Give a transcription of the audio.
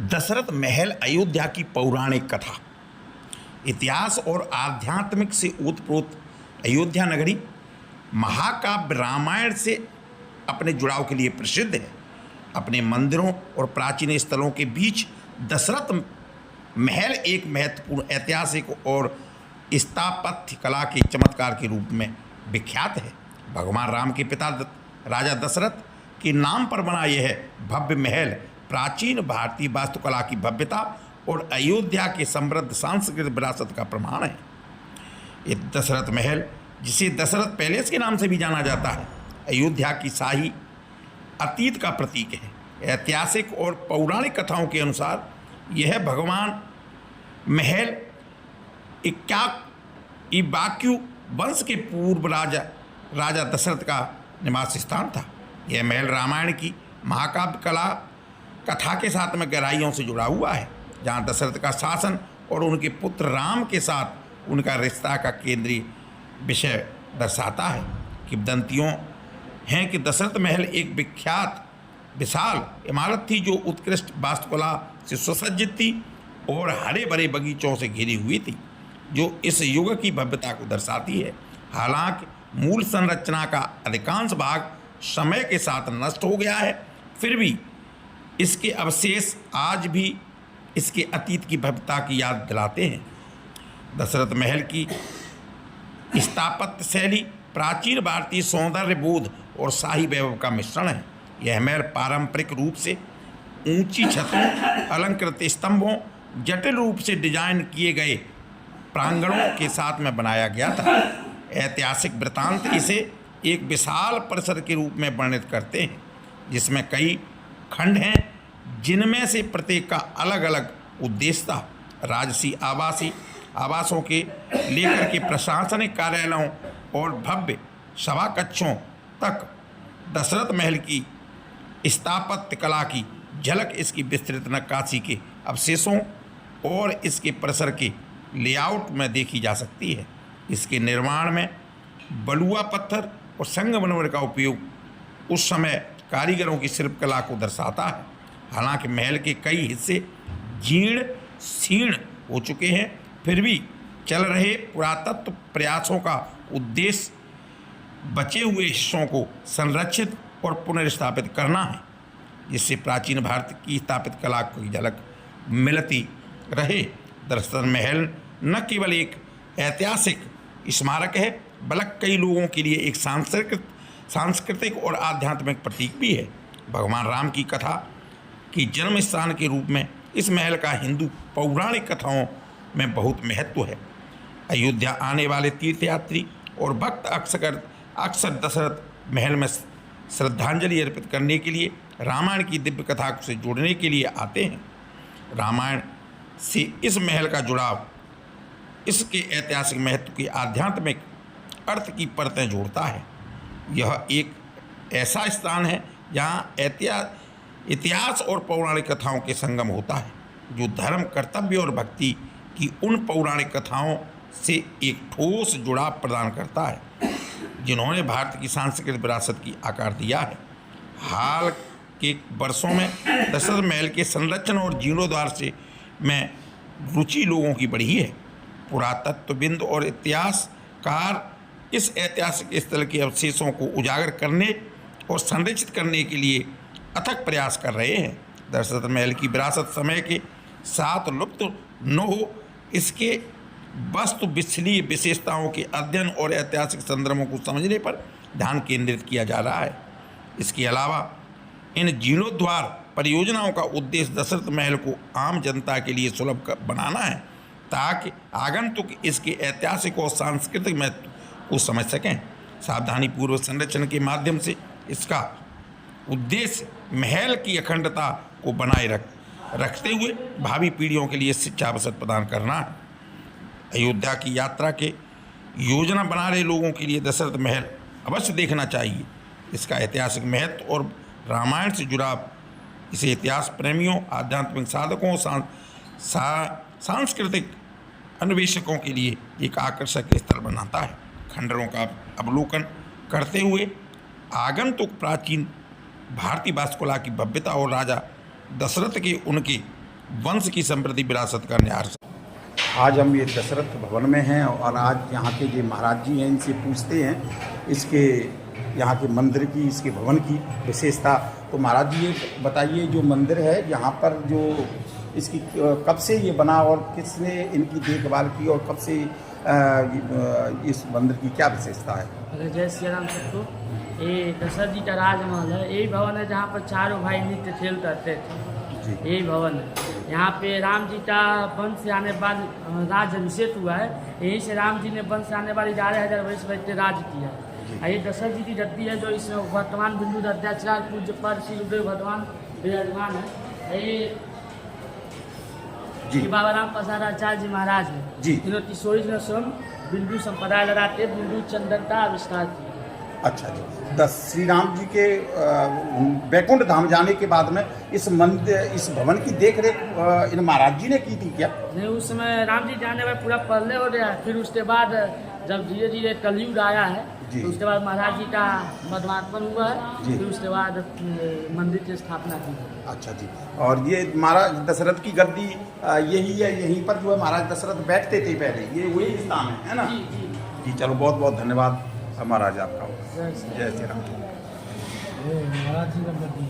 दशरथ महल अयोध्या की पौराणिक कथा। इतिहास और आध्यात्मिक से ओतप्रोत अयोध्या नगरी महाकाव्य रामायण से अपने जुड़ाव के लिए प्रसिद्ध है। अपने मंदिरों और प्राचीन स्थलों के बीच दशरथ महल एक महत्वपूर्ण ऐतिहासिक और स्थापत्य कला के चमत्कार के रूप में विख्यात है। भगवान राम के पिता राजा दशरथ के नाम पर बना यह भव्य महल प्राचीन भारतीय वास्तुकला की भव्यता और अयोध्या के समृद्ध सांस्कृतिक विरासत का प्रमाण है। ये दशरथ महल, जिसे दशरथ पैलेस के नाम से भी जाना जाता है, अयोध्या की शाही अतीत का प्रतीक है। ऐतिहासिक और पौराणिक कथाओं के अनुसार यह भगवान महल इक्ष्वाकु वंश के पूर्व राजा दशरथ का निवास स्थान था। यह महल रामायण की महाकाव्य कथा के साथ में गहराइयों से जुड़ा हुआ है, जहाँ दशरथ का शासन और उनके पुत्र राम के साथ उनका रिश्ता का केंद्रीय विषय दर्शाता है। किंवदंतियों हैं कि दशरथ महल एक विख्यात विशाल इमारत थी जो उत्कृष्ट वास्तुकला से सुसज्जित थी और हरे भरे बगीचों से घिरी हुई थी, जो इस युग की भव्यता को दर्शाती है। हालांकि मूल संरचना का अधिकांश भाग समय के साथ नष्ट हो गया है, फिर भी इसके अवशेष आज भी इसके अतीत की भव्यता की याद दिलाते हैं। दशरथ महल की स्थापत्य शैली प्राचीन भारतीय सौंदर्य बोध और शाही वैभव का मिश्रण है। यह महल पारंपरिक रूप से ऊंची छतों, अलंकृत स्तंभों, जटिल रूप से डिजाइन किए गए प्रांगणों के साथ में बनाया गया था। ऐतिहासिक वृत्तांत इसे एक विशाल परिसर के रूप में वर्णित करते हैं, जिसमें कई खंड हैं, जिनमें से प्रत्येक का अलग अलग उद्देश्य था। राजसी आवासों के लेकर के प्रशासनिक कार्यालयों और भव्य सभा कक्षों तक दशरथ महल की स्थापत्य कला की झलक इसकी विस्तृत नक्काशी के अवशेषों और इसके परिसर के लेआउट में देखी जा सकती है। इसके निर्माण में बलुआ पत्थर और संगमरमर का उपयोग उस समय कारीगरों की शिल्पकला को दर्शाता है। हालांकि महल के कई हिस्से जीर्ण शीर्ण हो चुके हैं, फिर भी चल रहे पुरातत्व प्रयासों का उद्देश्य बचे हुए हिस्सों को संरक्षित और पुनर्स्थापित करना है, जिससे प्राचीन भारत की स्थापित कला की झलक मिलती रहे। दशरथ महल न केवल एक ऐतिहासिक स्मारक है, बल्कि कई लोगों के लिए एक सांस्कृतिक और आध्यात्मिक प्रतीक भी है। भगवान राम की कथा की जन्म स्थान के रूप में इस महल का हिंदू पौराणिक कथाओं में बहुत महत्व है। अयोध्या आने वाले तीर्थयात्री और भक्त अक्सर दशरथ महल में श्रद्धांजलि अर्पित करने के लिए रामायण की दिव्य कथा से जोड़ने के लिए आते हैं। रामायण से इस महल का जुड़ाव इसके ऐतिहासिक महत्व की आध्यात्मिक अर्थ की परतें जोड़ता है। यह एक ऐसा स्थान है जहाँ इतिहास और पौराणिक कथाओं के संगम होता है, जो धर्म, कर्तव्य और भक्ति की उन पौराणिक कथाओं से एक ठोस जुड़ाव प्रदान करता है, जिन्होंने भारत की सांस्कृतिक विरासत की आकार दिया है। हाल के वर्षों में दशरथ महल के संरक्षण और जीर्णोद्धार से में रुचि लोगों की बढ़ी है। पुरातत्वविद और इतिहासकार इस ऐतिहासिक स्थल के अवशेषों को उजागर करने और संरक्षित करने के लिए अथक प्रयास कर रहे हैं। दशरथ महल की विरासत समय के साथ लुप्त न हो, इसके वास्तुविश्लेषणीय विशेषताओं के अध्ययन और ऐतिहासिक संदर्भों को समझने पर ध्यान केंद्रित किया जा रहा है। इसके अलावा इन जीर्णोद्धार परियोजनाओं का उद्देश्य दशरथ महल को आम जनता के लिए सुलभ बनाना है, ताकि आगंतुक इसके ऐतिहासिक और सांस्कृतिक महत्व को समझ सकें। सावधानीपूर्वक संरक्षण के माध्यम से इसका उद्देश्य महल की अखंडता को बनाए रखते हुए भावी पीढ़ियों के लिए शिक्षा अवसर प्रदान करना है। अयोध्या की यात्रा के योजना बना रहे लोगों के लिए दशरथ महल अवश्य देखना चाहिए। इसका ऐतिहासिक महत्व और रामायण से जुड़ाव इसे इतिहास प्रेमियों, आध्यात्मिक साधकों, सांस्कृतिक अन्वेषकों के लिए एक आकर्षक स्थल बनाता है। खंडरों का अवलोकन करते हुए आगंतुक प्राचीन भारतीय वास्तुकला की भव्यता और राजा दशरथ के उनके वंश की समृद्धि विरासत का न्यास। आज हम ये दशरथ भवन में हैं और आज यहाँ के जो महाराज जी हैं इनसे पूछते हैं इसके यहाँ के मंदिर की, इसके भवन की विशेषता। तो महाराज जी ये बताइए, जो मंदिर है यहाँ पर, जो इसकी कब से ये बना और किसने इनकी देखभाल की और कब से इस मंदिर की क्या विशेषता है? अरे जय श्री राम सबको। ये दशरथ जी का राजमहल है। यही भवन है जहाँ पर चारों भाई नृत्य खेल करते थे। यही भवन है। यहाँ पे राम जी का वंश से आने बाद राज अभिषेक हुआ है। यहीं से राम जी ने वंश से आने वाली 11,000 वर्ष पहले राज किया है। ये दशरथ जी की गद्दी है जो इसमें वर्तमान बिंदु दत्ताचार्य पूज्य पर श्री रुद्र भगवान विराजमान है। ये बाबा राम प्रसाद आचार्य जी महाराज है जी, जिन्होंने किशोरी ने स्वयं बिंदु संप्रदाय लगाते बिंदु चंदन का आविष्कार किया। अच्छा जी। श्री राम जी के वैकुंठ धाम जाने के बाद में इस मंदिर, इस भवन की देख रेख इन महाराज जी ने की थी क्या? नहीं, उस समय राम जी जाने में पूरा पहले हो गया। फिर उसके बाद जब धीरे धीरे कलयुग आया है तो उसके बाद महाराज जी का मध्यात्मन हुआ है। फिर उसके बाद मंदिर की स्थापना की। अच्छा जी। और ये महाराज दशरथ की गद्दी यही है, यहीं पर जो है महाराज दशरथ बैठते थे पहले, ये वही स्थान है ना? जी जी जी। चलो बहुत बहुत धन्यवाद महाराज आपका। जय श्री राम। महाराज जी का गद्दी।